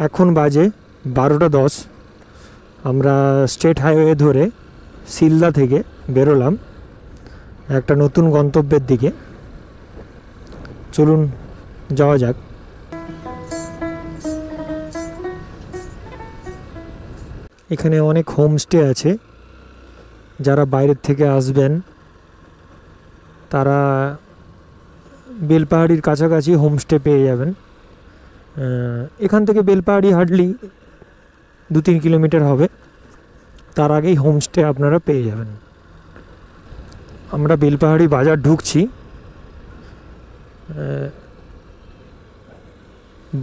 এখন বাজে 12:10। আমরা স্টেট হাইওয়ে ধরে শিলদা থেকে বেরোলাম একটা নতুন গন্তব্যের দিকে। চলুন যাওয়া যাক। এখানে অনেক হোমস্টে আছে। যারা বাইরের থেকে আসবেন তারা বেলপাহাড়ির কাছাকাছি হোমস্টে পেয়ে যাবেন। এখান থেকে বেলপাহাড়ি হার্ডলি 2-3 কিলোমিটার হবে। তার আগেই হোমস্টে আপনারা পেয়ে যাবেন। আমরা বেলপাহাড়ি বাজার ঢুকছি।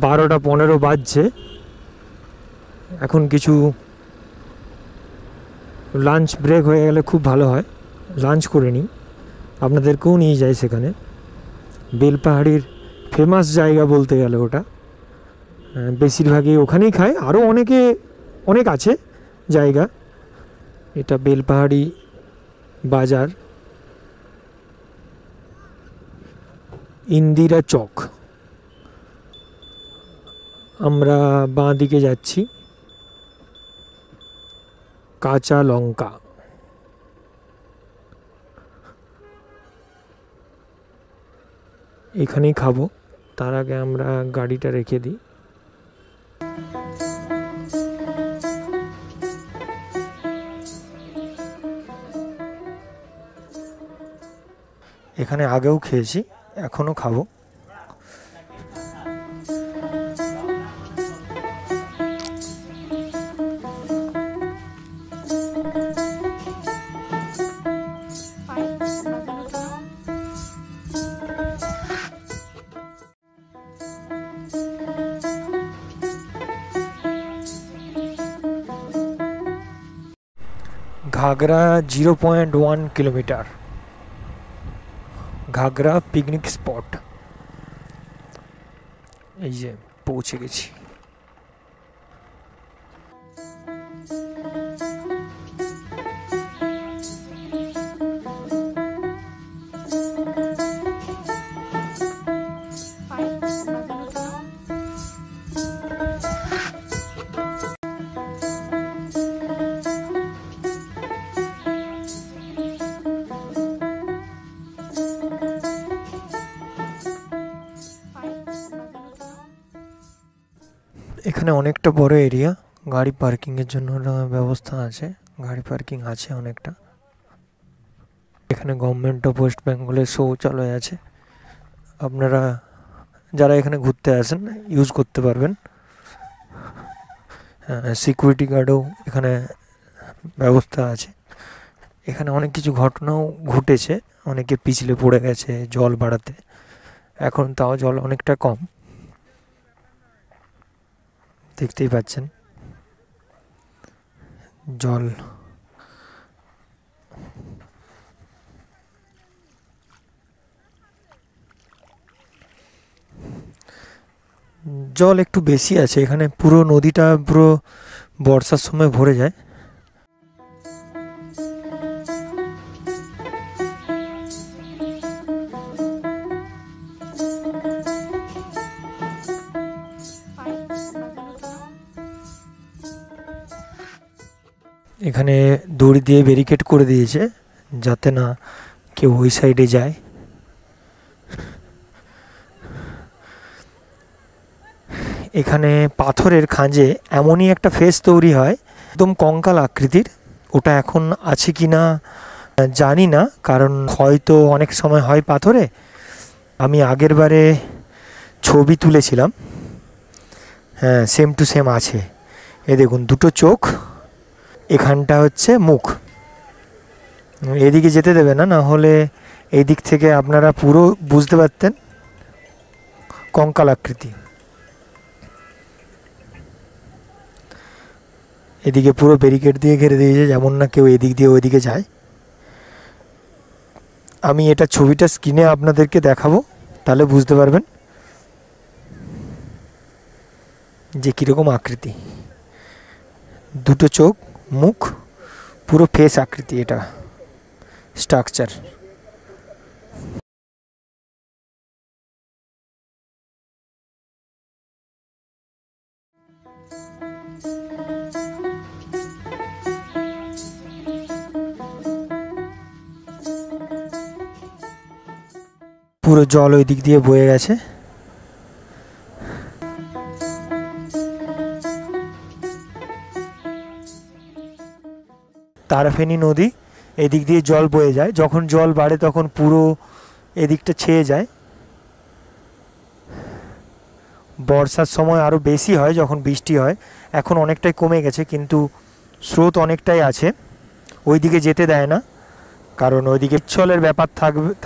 12:15 বাজছে। এখন কিছু লাঞ্চ ব্রেক হয়ে গেলে খুব ভালো হয়, লাঞ্চ করে নিই, আপনাদেরকেও নিয়ে যাই সেখানে। বেলপাহাড়ির ফেমাস জায়গা বলতে গেলে ওটা, বেশিরভাগই ওখানেই খায়, আরও অনেক আছে জায়গা। এটা বেলপাহাড়ি বাজার, ইন্দিরা চক। আমরা বাঁ দিকে যাচ্ছি। কাঁচা লঙ্কা, এখানেই খাবো। তার আগে আমরা গাড়িটা রেখে দিই। এখানে আগেও খেয়েছি, এখনও খাবো। ঘাগরা 0.1 কিলোমিটার। ঘাগরা পিকনিক স্পট। এই যে পৌঁছে গেছি। এখানে অনেকটা বড় এরিয়া, গাড়ি পার্কিংয়ের জন্য ব্যবস্থা আছে। গাড়ি পার্কিং আছে অনেকটা। এখানে গভর্নমেন্ট অফ ওয়েস্ট বেঙ্গলের শৌচালয় আছে। আপনারা যারা এখানে ঘুরতে আসেন ইউজ করতে পারবেন। সিকিউরিটি গার্ডও এখানে ব্যবস্থা আছে। এখানে অনেক কিছু ঘটনাও ঘটেছে, অনেকে পিছলে পড়ে গেছে জল বাড়াতে। এখন তাও জল অনেকটা কম, দেখতেই পাচ্ছেন জল। জল একটু বেশি আছে এখানে, পুরো নদীটা পুরো বর্ষার সময় ভরে যায়। এখানে দড়ি দিয়ে ব্যারিকেড করে দিয়েছে যাতে না কেউ ওই সাইডে যায়। এখানে পাথরের খাঁজে এমনই একটা ফেস তৈরি হয়, একদম কঙ্কাল আকৃতির। ওটা এখন আছে কি না জানি না, কারণ হয়তো অনেক সময় হয় পাথরে। আমি আগের বারে ছবি তুলেছিলাম, হ্যাঁ সেম টু সেম আছে। এ দেখুন, দুটো চোখ, এখানটা হচ্ছে মুখ। এদিকে যেতে দেবে না, না হলে এই দিক থেকে আপনারা পুরো বুঝতে পারতেন কঙ্কাল আকৃতি। এদিকে পুরো ব্যারিকেড দিয়ে ঘিরে দিয়েছে, যেমন না কেউ এদিক দিয়ে ওইদিকে যায়। আমি এটা ছবিটা স্ক্রিনে আপনাদেরকে দেখাবো, তাহলে বুঝতে পারবেন যে কীরকম আকৃতি। দুটো চোখ, মুখ, পুরো ফেস আকৃতি এটা স্ট্রাকচার। পুরো জল ওই দিক দিয়ে বয়ে গেছে। তারাফেনী নদী এদিক দিয়ে জল বয়ে যায়, যখন জল বাড়ে তখন পুরো এদিকটা ছেয়ে যায়। বর্ষার সময় আরও বেশি হয় যখন বৃষ্টি হয়, এখন অনেকটাই কমে গেছে কিন্তু স্রোত অনেকটাই আছে, ওই দিকে যেতে দেয় না কারণ ওইদিকে পিচ্ছলের ব্যাপার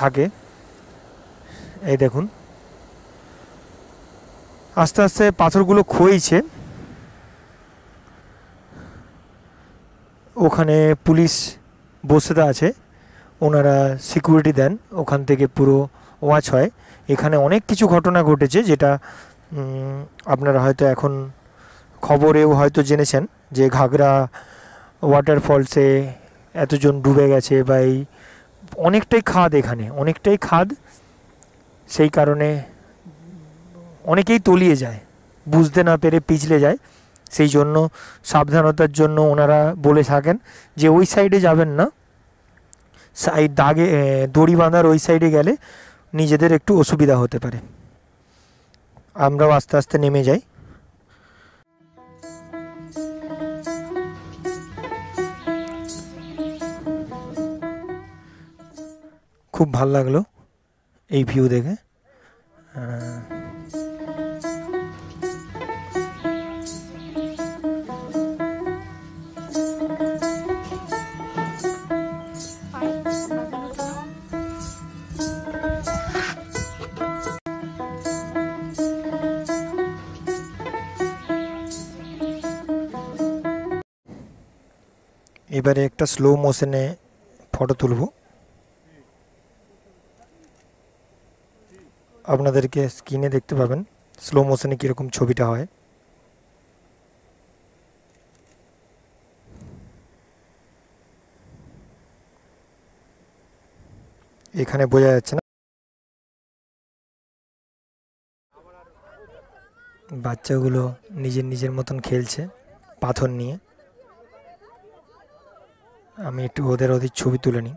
থাকে। এই দেখুন আস্তে আস্তে পাথরগুলো ক্ষয়ছে। ওখানে পুলিশ বসে আছে, ওনারা সিকিউরিটি দেন, ওখান থেকে পুরো ওয়াচ হয়। এখানে অনেক কিছু ঘটনা ঘটেছে যেটা আপনারা হয়তো এখন খবরেও হয়তো জেনেছেন যে ঘাগরা ওয়াটারফলসে এতজন ডুবে গেছে বা এই অনেকটাই খাদ, এখানে অনেকটাই খাদ, সেই কারণে অনেকেই তলিয়ে যায়, বুঝতে না পেরে পিছলে যায়। সেই জন্য সাবধানতার জন্য ওনারা বলে থাকেন যে ওই সাইডে যাবেন না, সাইড দাগে দড়ি বাঁধার ওই সাইডে গেলে নিজেদের একটু অসুবিধা হতে পারে। আমরাও আস্তে আস্তে নেমে যাই। খুব ভালো লাগলো এই ভিউ দেখে। এবারে একটা স্লো মোশনে ফটো তুলব, আপনাদেরকে স্ক্রিনে দেখতে পাবেন স্লো মোশনে কীরকম ছবিটা হয়। এখানে বোঝা যাচ্ছে না, বাচ্চাগুলো নিজের নিজের মতন খেলছে পাথর নিয়ে। আমি একটু ওদের ছবি তুলে নিই।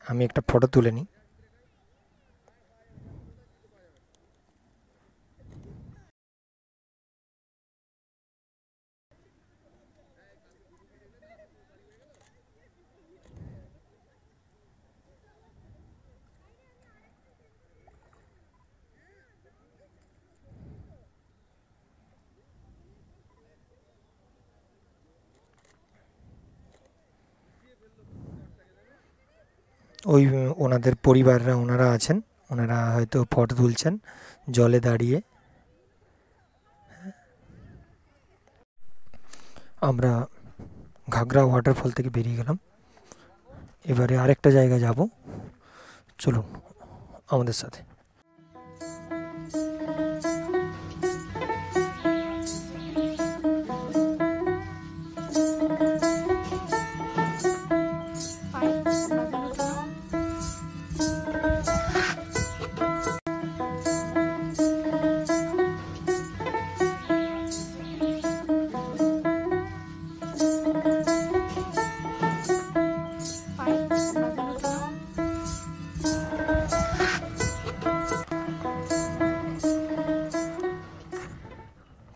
আমি একটা ফটো তুলে নিই। ওই ওনাদের পরিবাররা ওনারা আছেন, ওনারা হয়তো ফটো তুলছেন জলে দাঁড়িয়ে। আমরা ঘাগরা ওয়াটারফল থেকে বেরিয়ে গেলাম, এবারে আরেকটা জায়গা যাব, চলুন আমাদের সাথে।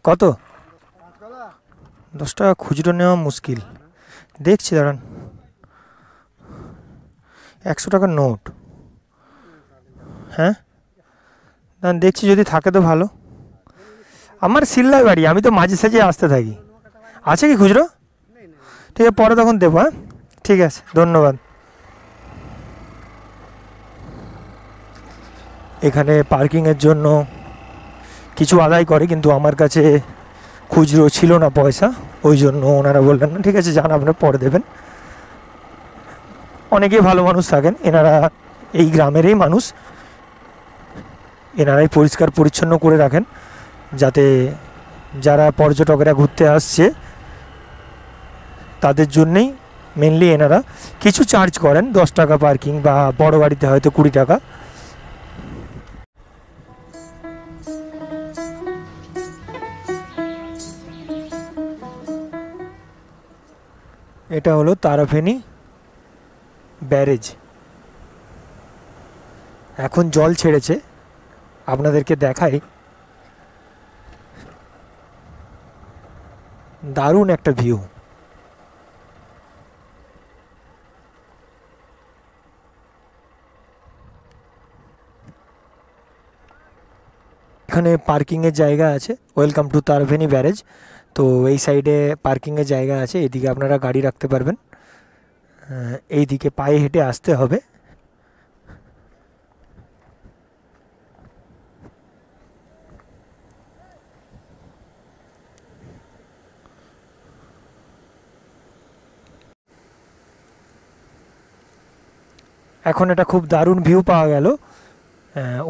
কত? 10 টাকা খুচরো নেওয়া মুশকিল, দেখছি দাঁড়ান। 100 টাকার নোট, হ্যাঁ দাঁড়ান দেখছি, যদি থাকে তো ভালো। আমার সিল্লায় বাড়ি, আমি তো মাঝে সাঝে আসতে থাকি। আছে কি খুচরো? ঠিক আছে পরে তখন দেবো। হ্যাঁ ঠিক আছে, ধন্যবাদ। এখানে পার্কিংয়ের জন্য কিছু আদায় করে, কিন্তু আমার কাছে খুচরো ছিল না পয়সা, ওই জন্য ওনারা বললেন না ঠিক আছে যান আপনারা পরে দেবেন। অনেকেই ভালো মানুষ থাকেন, এনারা এই গ্রামেরই মানুষ, এনারাই পরিষ্কার পরিচ্ছন্ন করে রাখেন যাতে যারা পর্যটকেরা ঘুরতে আসছে তাদের জন্যেই মেনলি এনারা কিছু চার্জ করেন, 10 টাকা পার্কিং বা বড় গাড়িতে হয়তো 20 টাকা। এটা হলো তারাফেনী ব্যারেজ। এখন জল ছেড়েছে, আপনাদেরকে দেখাই। দারুণ একটা ভিউ। এখানে পার্কিংয়ের জায়গা আছে। Welcome to Tarafeni barrage. তো এই সাইডে পার্কিংয়ের জায়গা আছে, এদিকে আপনারা গাড়ি রাখতে পারবেন। এই দিকে পায়ে হেঁটে আসতে হবে। এখন এটা খুব দারুণ ভিউ পাওয়া গেল।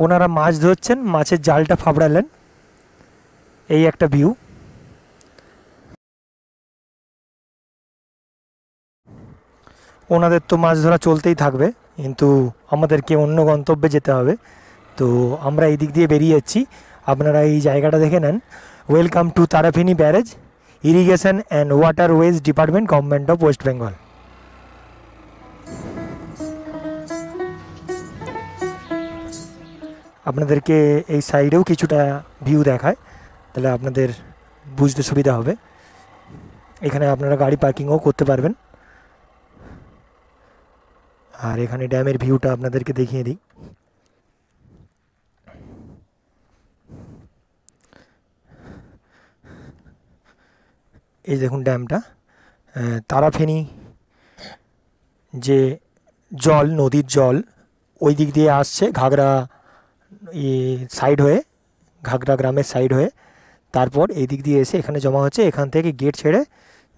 ওনারা মাছ ধরছেন, মাছের জালটা ফাবড়ালেন, এই একটা ভিউ। ওনাদের তো মাছ ধরা চলতেই থাকবে, কিন্তু আমাদেরকে অন্য গন্তব্যে যেতে হবে। তো আমরা এই দিক দিয়ে বেরিয়ে যাচ্ছি। আপনারা এই জায়গাটা দেখে নেন। Welcome to Tarafeni barrage, irrigation and waterways department, government of West Bengal. আপনাদেরকে এই সাইডেও কিছুটা ভিউ দেখায়, তাহলে আপনাদের বুঝতে সুবিধা হবে। এখানে আপনারা গাড়ি পার্কিংও করতে পারবেন। আর এখানে ড্যামের ভিউটা আপনাদেরকে দেখিয়ে দিই। এই দেখুন ড্যামটা। তারাফেনী যে জল, নদীর জল ওই দিক দিয়ে আসছে ঘাগড়া সাইড হয়ে, ঘাগড়া গ্রামের সাইড হয়ে, তারপর এই দিক দিয়ে এসে এখানে জমা হচ্ছে। এখান থেকে গেট ছেড়ে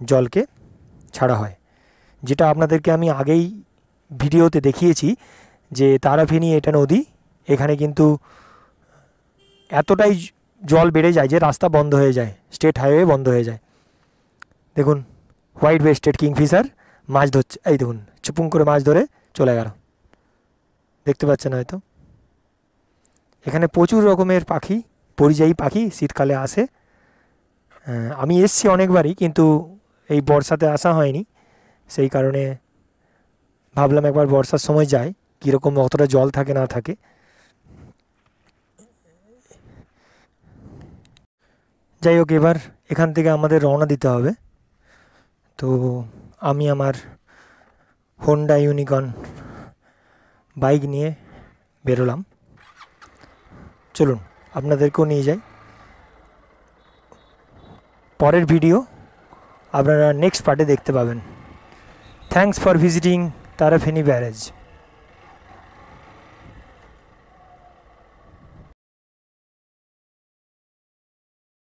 জলকে ছাড়া হয়, যেটা আপনাদেরকে আমি আগেই ভিডিওতে দেখিয়েছি যে তারাফেনী এটা নদী। এখানে কিন্তু এতটাই জল বেড়ে যায় যে রাস্তা বন্ধ হয়ে যায়, স্টেট হাইওয়ে বন্ধ হয়ে যায়। দেখুন হোয়াইট ওয়েস্টেড কিংফিশার মাছ ধরছে, এই দেখুন চুপুং করে মাছ ধরে চলে গেল, দেখতে পাচ্ছেন হয়তো। এখানে প্রচুর রকমের পাখি, পরিযায়ী পাখি শীতকালে আসে। আমি এসছি অনেকবারই, কিন্তু এই বর্ষাতে আসা হয়নি, সেই কারণে ভাবলাম একবার বর্ষার সময় যাই, কীরকম অতটা জল থাকে না থাকে। যাই হোক, এবার এখান থেকে আমাদের রওনা দিতে হবে। তো আমি আমার হোন্ডা ইউনিকর্ন বাইক নিয়ে বেরোলাম। চলুন আপনাদেরকেও নিয়ে যাই। পরের ভিডিও আপনারা নেক্সট পার্টে দেখতে পাবেন। Thanks for visiting Tarafeni barrage.